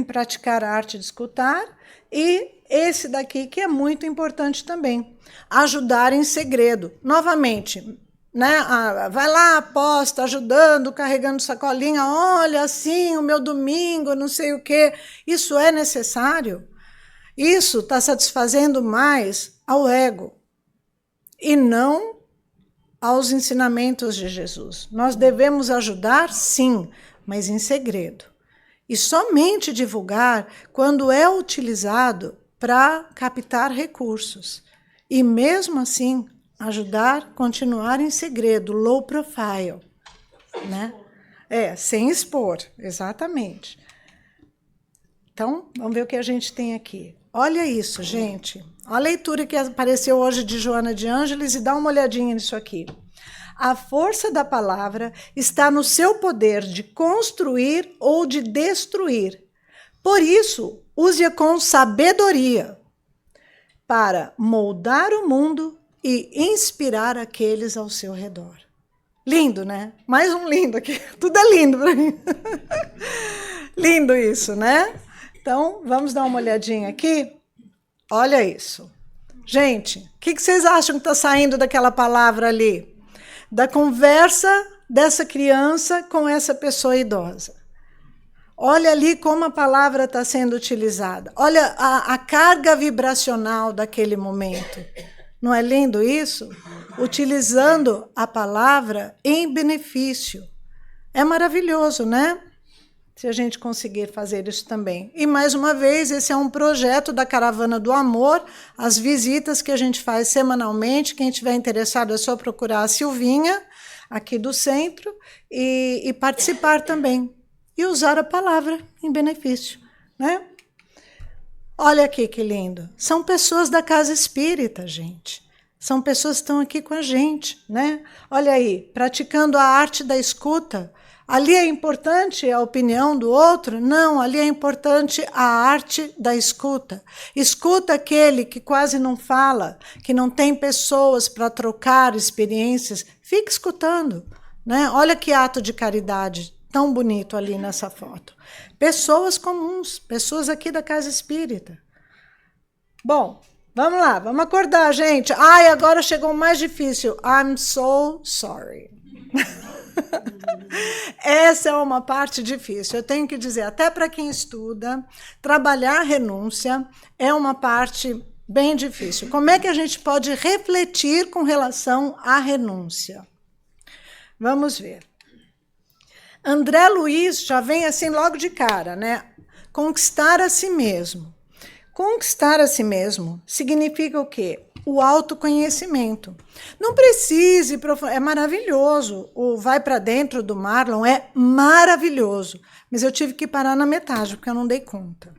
praticar a arte de escutar, e esse daqui que é muito importante também, ajudar em segredo. Novamente, né? Vai lá, aposta, ajudando, carregando sacolinha, olha assim, o meu domingo, não sei o quê. Isso é necessário? Isso está satisfazendo mais ao ego e não aos ensinamentos de Jesus. Nós devemos ajudar, sim, mas em segredo. E somente divulgar quando é utilizado para captar recursos. E mesmo assim, ajudar, continuar em segredo, low profile, né? Sem expor, exatamente. Então, vamos ver o que a gente tem aqui. Olha isso, gente. Olha a leitura que apareceu hoje de Joana de Ângeles e dá uma olhadinha nisso aqui. A força da palavra está no seu poder de construir ou de destruir. Por isso, use-a com sabedoria para moldar o mundo e inspirar aqueles ao seu redor. Lindo, né? Mais um lindo aqui. Tudo é lindo para mim. Lindo isso, né? Então, vamos dar uma olhadinha aqui. Olha isso. Gente, o que vocês acham que está saindo daquela palavra ali? Da conversa dessa criança com essa pessoa idosa. Olha ali como a palavra está sendo utilizada. Olha a carga vibracional daquele momento. Não é lindo isso? Utilizando a palavra em benefício. É maravilhoso, né? Se a gente conseguir fazer isso também. E, mais uma vez, esse é um projeto da Caravana do Amor, as visitas que a gente faz semanalmente. Quem estiver interessado é só procurar a Silvinha, aqui do centro, e participar também. E usar a palavra em benefício, né? Olha aqui que lindo. São pessoas da casa espírita, gente. São pessoas que estão aqui com a gente, né? Olha aí, praticando a arte da escuta. Ali é importante a opinião do outro? Não, ali é importante a arte da escuta. Escuta aquele que quase não fala, que não tem pessoas para trocar experiências. Fica escutando, né? Olha que ato de caridade tão bonito ali nessa foto. Pessoas comuns, pessoas aqui da casa espírita. Bom, vamos lá, vamos acordar, gente. Ai, agora chegou o mais difícil. I'm so sorry. Essa é uma parte difícil. Eu tenho que dizer, até para quem estuda, trabalhar a renúncia é uma parte bem difícil. Como é que a gente pode refletir com relação à renúncia? Vamos ver. André Luiz já vem assim logo de cara, né? Conquistar a si mesmo. Conquistar a si mesmo significa o quê? O autoconhecimento. Não precise, é maravilhoso. O Vai para Dentro do Marlon é maravilhoso. Mas eu tive que parar na metade, porque eu não dei conta.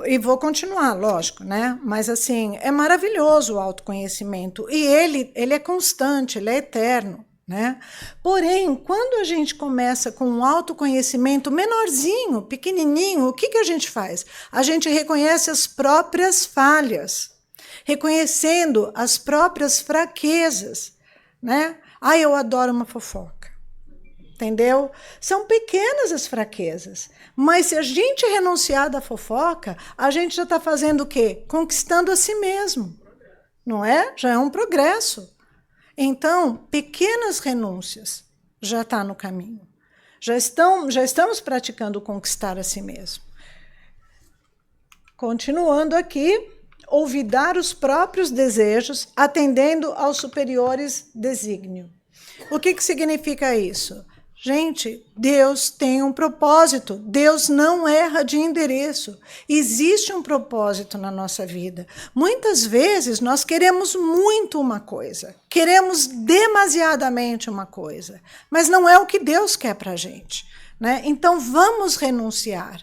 E vou continuar, lógico, né? Mas assim, é maravilhoso o autoconhecimento. E ele é constante, ele é eterno, né? Porém, quando a gente começa com um autoconhecimento menorzinho, pequenininho, o que a gente faz? A gente reconhece as próprias falhas, reconhecendo as próprias fraquezas, né? Ah, eu adoro uma fofoca, entendeu? São pequenas as fraquezas, mas se a gente renunciar da fofoca, a gente já está fazendo o quê? Conquistando a si mesmo, não é? Já é um progresso. Então, pequenas renúncias já está no caminho. Já estamos praticando conquistar a si mesmo. Continuando aqui, olvidar os próprios desejos, atendendo aos superiores desígnio. O que significa isso? Gente, Deus tem um propósito. Deus não erra de endereço. Existe um propósito na nossa vida. Muitas vezes nós queremos muito uma coisa, queremos demasiadamente uma coisa, mas não é o que Deus quer para a gente, né? Então vamos renunciar.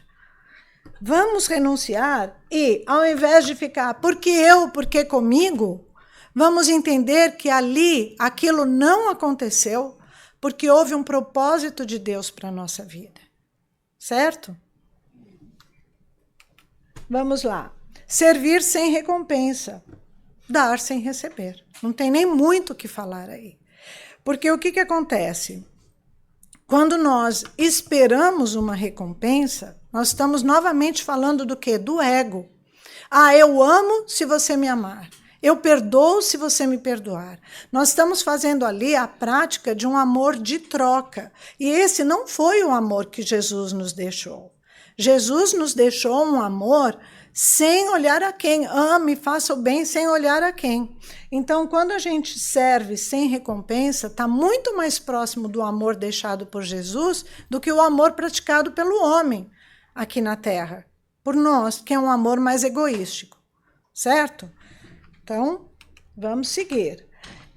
Vamos renunciar e, ao invés de ficar porque comigo, vamos entender que ali aquilo não aconteceu, porque houve um propósito de Deus para a nossa vida. Certo? Vamos lá. Servir sem recompensa. Dar sem receber. Não tem nem muito o que falar aí. Porque o que acontece? Quando nós esperamos uma recompensa, nós estamos novamente falando do quê? Do ego. Ah, eu amo se você me amar. Eu perdoo se você me perdoar. Nós estamos fazendo ali a prática de um amor de troca. E esse não foi o amor que Jesus nos deixou. Jesus nos deixou um amor sem olhar a quem. Ame, faça o bem sem olhar a quem. Então, quando a gente serve sem recompensa, está muito mais próximo do amor deixado por Jesus do que o amor praticado pelo homem aqui na Terra. Por nós, que é um amor mais egoístico. Certo? Então, vamos seguir.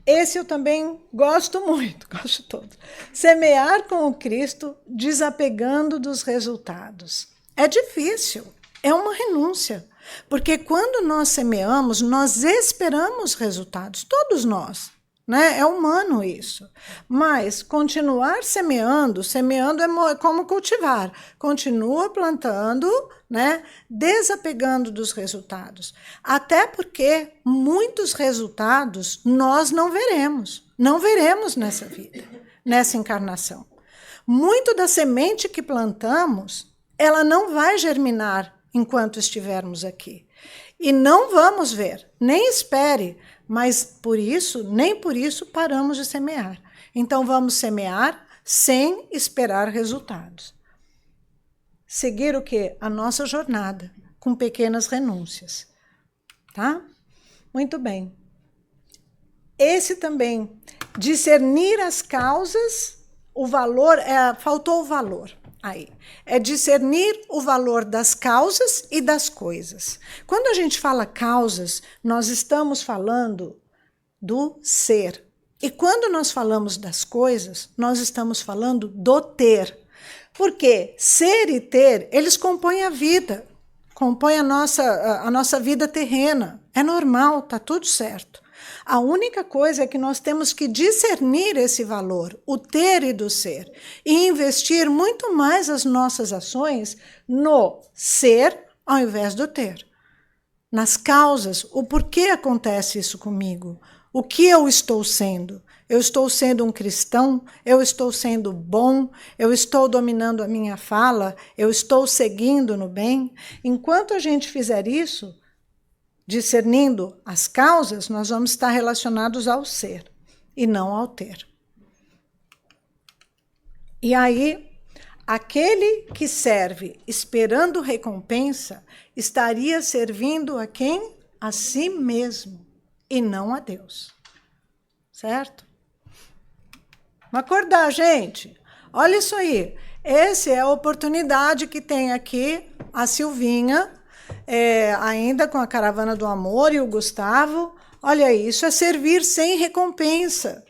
Esse eu também gosto muito, gosto todo. Semear com o Cristo, desapegando dos resultados. É difícil, é uma renúncia. Porque quando nós semeamos, nós esperamos resultados, todos nós. Né? É humano isso. Mas continuar semeando é como cultivar. Continua plantando, né? Desapegando dos resultados. Até porque muitos resultados nós não veremos. Não veremos nessa vida, nessa encarnação. Muito da semente que plantamos, ela não vai germinar enquanto estivermos aqui. E não vamos ver, nem espere. Mas por isso, nem por isso paramos de semear. Então vamos semear sem esperar resultados. Seguir o quê? A nossa jornada, com pequenas renúncias. Tá? Muito bem. Esse também, discernir as causas, o valor, faltou o valor. Aí, é discernir o valor das causas e das coisas. Quando a gente fala causas, nós estamos falando do ser. E quando nós falamos das coisas, nós estamos falando do ter. Porque ser e ter, eles compõem a vida, compõem a nossa vida terrena. É normal, tá tudo certo. A única coisa é que nós temos que discernir esse valor, o ter e do ser, e investir muito mais as nossas ações no ser ao invés do ter. Nas causas, o porquê acontece isso comigo, o que eu estou sendo. Eu estou sendo um cristão, eu estou sendo bom, eu estou dominando a minha fala, eu estou seguindo no bem. Enquanto a gente fizer isso, discernindo as causas, nós vamos estar relacionados ao ser e não ao ter. E aí, aquele que serve esperando recompensa estaria servindo a quem? A si mesmo e não a Deus. Certo? Vamos acordar, gente. Olha isso aí. Essa é a oportunidade que tem aqui a Silvinha, ainda com a Caravana do Amor e o Gustavo. Olha aí, isso é servir sem recompensa.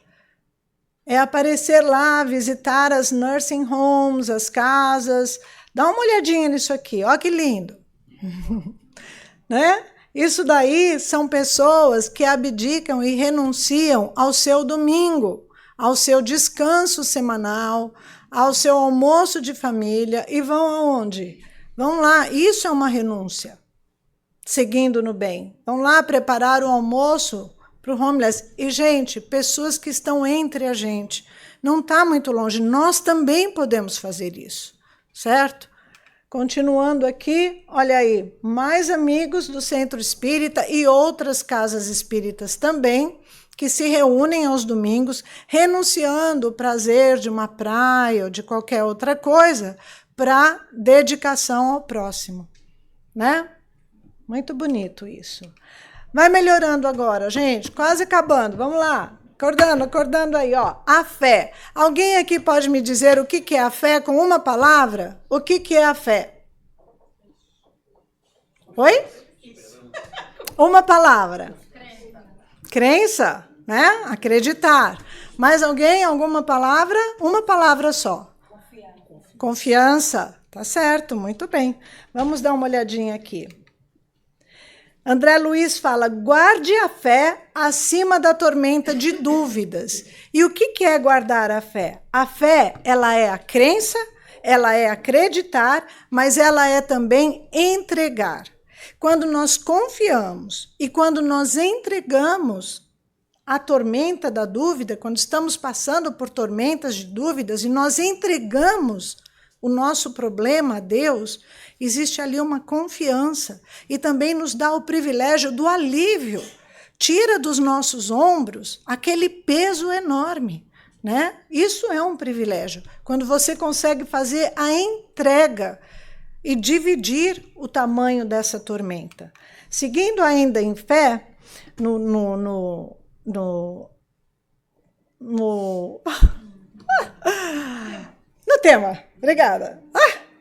É aparecer lá, visitar as nursing homes, as casas. Dá uma olhadinha nisso aqui, ó que lindo. Né? Isso daí são pessoas que abdicam e renunciam ao seu domingo, ao seu descanso semanal, ao seu almoço de família e vão aonde? Vão lá, isso é uma renúncia, seguindo no bem. Vão lá preparar o almoço para o homeless. E, gente, pessoas que estão entre a gente, não está muito longe, nós também podemos fazer isso, certo? Continuando aqui, olha aí, mais amigos do Centro Espírita e outras casas espíritas também, que se reúnem aos domingos, renunciando o prazer de uma praia ou de qualquer outra coisa, para dedicação ao próximo, né? Muito bonito isso. Vai melhorando agora, gente, quase acabando, vamos lá. Acordando aí, ó. A fé. Alguém aqui pode me dizer o que é a fé com uma palavra? O que é a fé? Oi? Uma palavra. Crença, né? Acreditar. Mais alguém? Alguma palavra? Uma palavra só. Confiança. Tá certo, muito bem. Vamos dar uma olhadinha aqui. André Luiz fala, guarde a fé acima da tormenta de dúvidas. E o que é guardar a fé? A fé, ela é a crença, ela é acreditar, mas ela é também entregar. Quando nós confiamos e quando nós entregamos a tormenta da dúvida, quando estamos passando por tormentas de dúvidas e nós entregamos o nosso problema a Deus, existe ali uma confiança e também nos dá o privilégio do alívio. Tira dos nossos ombros aquele peso enorme, né? Isso é um privilégio. Quando você consegue fazer a entrega e dividir o tamanho dessa tormenta. Seguindo ainda em fé, no tema, obrigada.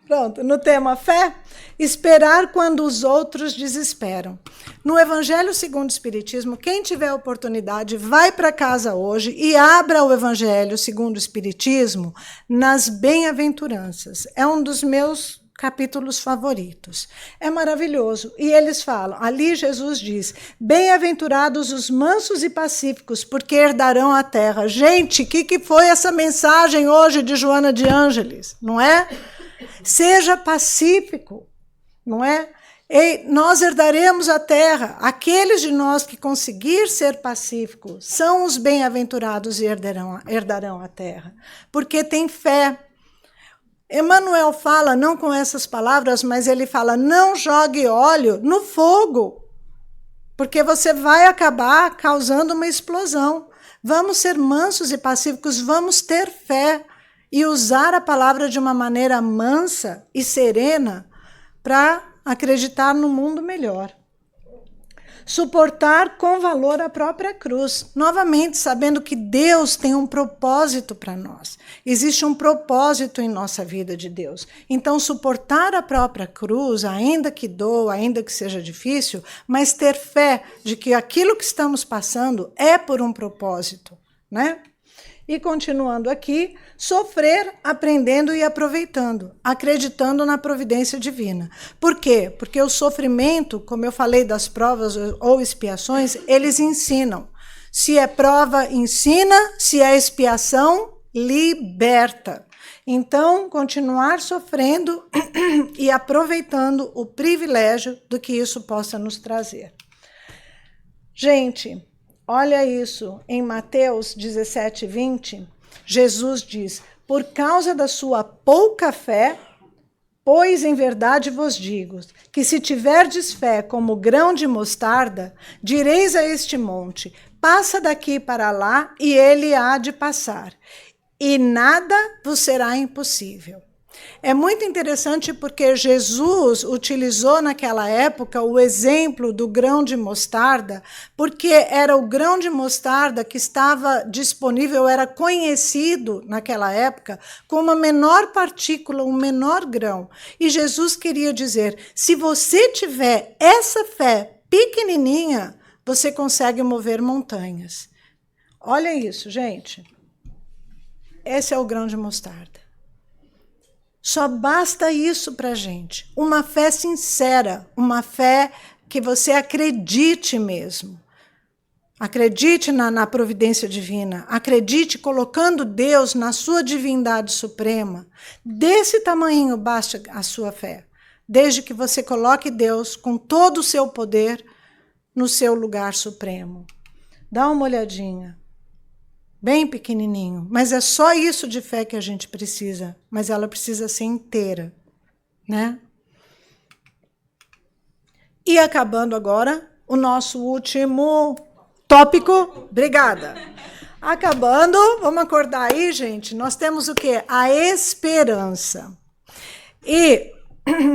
Pronto, no tema fé, esperar quando os outros desesperam. No Evangelho segundo o Espiritismo, quem tiver oportunidade, vai para casa hoje e abra o Evangelho segundo o Espiritismo nas bem-aventuranças. É um dos meus capítulos favoritos. É maravilhoso. E eles falam, ali Jesus diz, bem-aventurados os mansos e pacíficos, porque herdarão a terra. Gente, o que foi essa mensagem hoje de Joana de Ângeles? Não é? Seja pacífico, não é? E nós herdaremos a terra. Aqueles de nós que conseguir ser pacífico são os bem-aventurados e herdarão a terra, porque tem fé. Emmanuel fala, não com essas palavras, mas ele fala, não jogue óleo no fogo, porque você vai acabar causando uma explosão. Vamos ser mansos e pacíficos, vamos ter fé e usar a palavra de uma maneira mansa e serena para acreditar no mundo melhor. Suportar com valor a própria cruz. Novamente, sabendo que Deus tem um propósito para nós. Existe um propósito em nossa vida de Deus. Então, suportar a própria cruz, ainda que doa, ainda que seja difícil, mas ter fé de que aquilo que estamos passando é por um propósito, né? E continuando aqui, sofrer aprendendo e aproveitando, acreditando na providência divina. Por quê? Porque o sofrimento, como eu falei das provas ou expiações, eles ensinam. Se é prova, ensina, se é expiação, liberta. Então, continuar sofrendo e aproveitando o privilégio do que isso possa nos trazer. Gente, olha isso, em Mateus 17, 20, Jesus diz, por causa da sua pouca fé, pois em verdade vos digo, que se tiverdes fé como grão de mostarda, direis a este monte, passa daqui para lá, e ele há de passar, e nada vos será impossível. É muito interessante porque Jesus utilizou naquela época o exemplo do grão de mostarda, porque era o grão de mostarda que estava disponível, era conhecido naquela época como a menor partícula, um menor grão. E Jesus queria dizer, se você tiver essa fé pequenininha, você consegue mover montanhas. Olha isso, gente. Esse é o grão de mostarda. Só basta isso para a gente, uma fé sincera, uma fé que você acredite mesmo. Acredite na providência divina, acredite colocando Deus na sua divindade suprema. Desse tamanho basta a sua fé, desde que você coloque Deus com todo o seu poder no seu lugar supremo. Dá uma olhadinha. Bem pequenininho, mas é só isso de fé que a gente precisa, mas ela precisa ser inteira, né? E acabando agora, o nosso último tópico, obrigada. Acabando, vamos acordar aí, gente, nós temos o quê? A esperança. E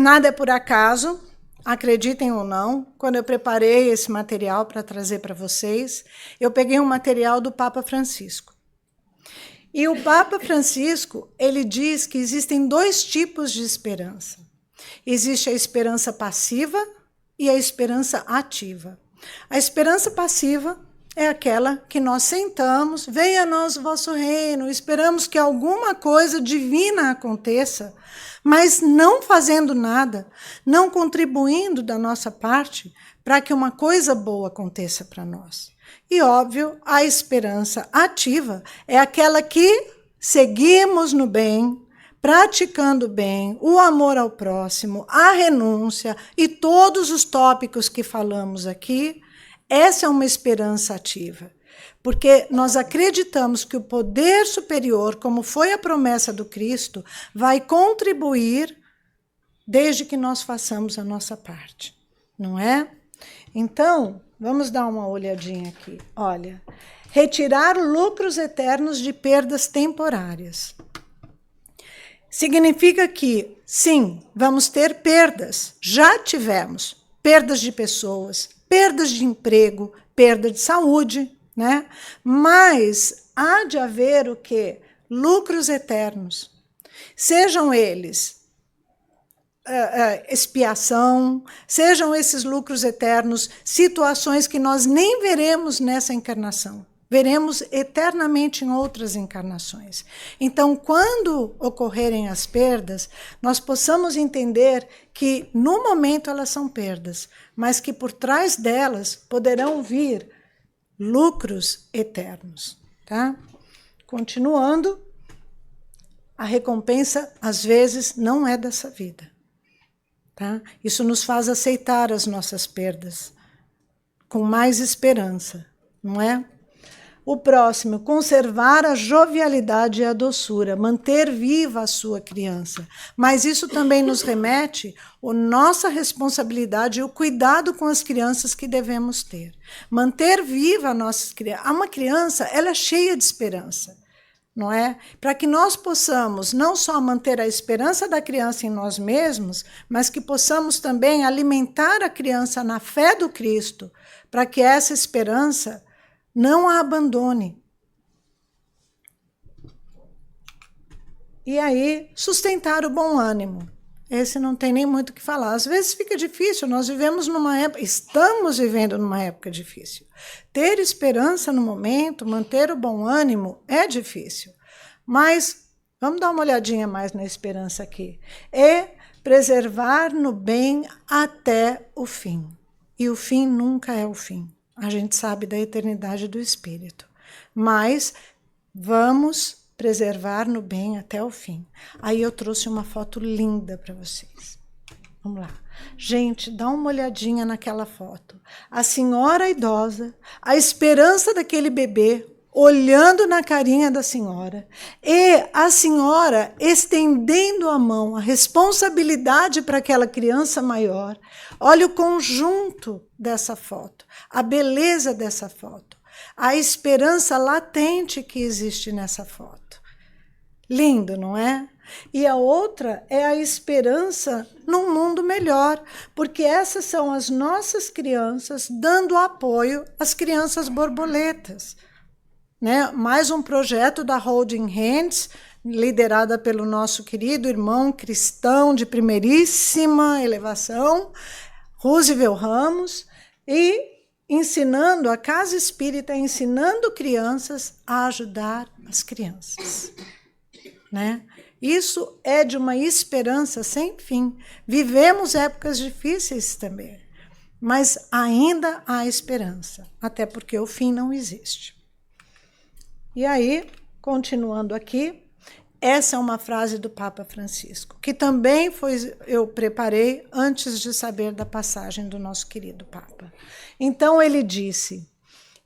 nada é por acaso, acreditem ou não, quando eu preparei esse material para trazer para vocês, eu peguei um material do Papa Francisco. E o Papa Francisco, ele diz que existem 2 tipos de esperança. Existe a esperança passiva e a esperança ativa. A esperança passiva é aquela que nós sentamos, venha a nós o vosso reino, esperamos que alguma coisa divina aconteça, mas não fazendo nada, não contribuindo da nossa parte para que uma coisa boa aconteça para nós. E, óbvio, a esperança ativa é aquela que seguimos no bem, praticando o bem, o amor ao próximo, a renúncia e todos os tópicos que falamos aqui. Essa é uma esperança ativa, porque nós acreditamos que o poder superior, como foi a promessa do Cristo, vai contribuir desde que nós façamos a nossa parte, não é? Então, vamos dar uma olhadinha aqui. Olha, retirar lucros eternos de perdas temporárias. Significa que, sim, vamos ter perdas, já tivemos perdas de pessoas, perdas de emprego, perda de saúde, né? Mas há de haver o quê? Lucros eternos. Sejam eles expiação, sejam esses lucros eternos, situações que nós nem veremos nessa encarnação. Veremos eternamente em outras encarnações. Então, quando ocorrerem as perdas, nós possamos entender que, no momento, elas são perdas, mas que por trás delas poderão vir lucros eternos. Tá? Continuando, a recompensa, às vezes, não é dessa vida. Tá? Isso nos faz aceitar as nossas perdas com mais esperança, não é? O próximo, conservar a jovialidade e a doçura, manter viva a sua criança. Mas isso também nos remete à nossa responsabilidade e o cuidado com as crianças que devemos ter. Manter viva a nossa criança. Uma criança, ela é cheia de esperança, não é? Para que nós possamos não só manter a esperança da criança em nós mesmos, mas que possamos também alimentar a criança na fé do Cristo, para que essa esperança não a abandone. E aí, sustentar o bom ânimo. Esse não tem nem muito o que falar. Às vezes fica difícil, nós vivemos numa época, estamos vivendo numa época difícil. Ter esperança no momento, manter o bom ânimo é difícil. Mas, vamos dar uma olhadinha mais na esperança aqui. É preservar no bem até o fim. E o fim nunca é o fim. A gente sabe da eternidade do Espírito. Mas vamos preservar no bem até o fim. Aí eu trouxe uma foto linda para vocês. Vamos lá. Gente, dá uma olhadinha naquela foto. A senhora idosa, a esperança daquele bebê, olhando na carinha da senhora, e a senhora estendendo a mão, a responsabilidade para aquela criança maior. Olha o conjunto dessa foto, a beleza dessa foto, a esperança latente que existe nessa foto. Lindo, não é? E a outra é a esperança num mundo melhor, porque essas são as nossas crianças dando apoio às crianças borboletas. Né? Mais um projeto da Holding Hands, liderada pelo nosso querido irmão cristão de primeiríssima elevação, Roosevelt Ramos, e ensinando, a Casa Espírita ensinando crianças a ajudar as crianças. Né? Isso é de uma esperança sem fim. Vivemos épocas difíceis também, mas ainda há esperança, até porque o fim não existe. E aí, continuando aqui, essa é uma frase do Papa Francisco, que também eu preparei antes de saber da passagem do nosso querido Papa. Então ele disse,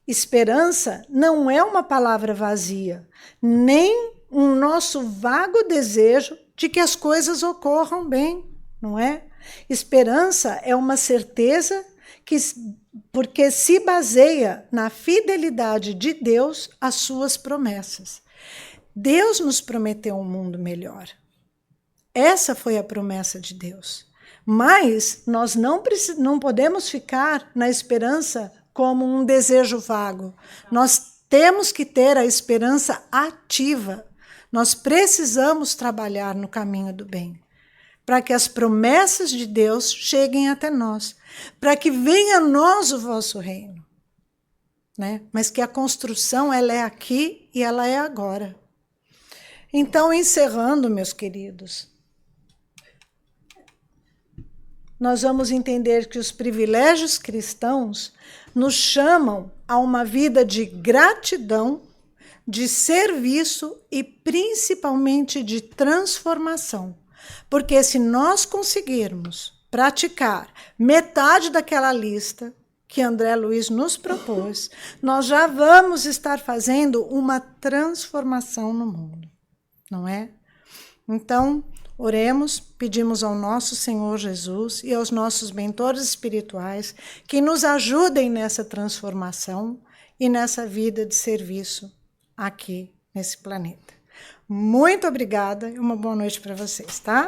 esperança não é uma palavra vazia, nem um nosso vago desejo de que as coisas ocorram bem, não é? Esperança é uma certeza porque se baseia na fidelidade de Deus às suas promessas. Deus nos prometeu um mundo melhor. Essa foi a promessa de Deus. Mas nós não podemos ficar na esperança como um desejo vago. Nós temos que ter a esperança ativa. Nós precisamos trabalhar no caminho do bem, para que as promessas de Deus cheguem até nós, para que venha a nós o vosso reino, né? Mas que a construção ela é aqui e ela é agora. Então, encerrando, meus queridos, nós vamos entender que os privilégios cristãos nos chamam a uma vida de gratidão, de serviço e principalmente de transformação. Porque se nós conseguirmos praticar metade daquela lista que André Luiz nos propôs, nós já vamos estar fazendo uma transformação no mundo, não é? Então, oremos, pedimos ao nosso Senhor Jesus e aos nossos mentores espirituais que nos ajudem nessa transformação e nessa vida de serviço aqui nesse planeta. Muito obrigada e uma boa noite para vocês, tá?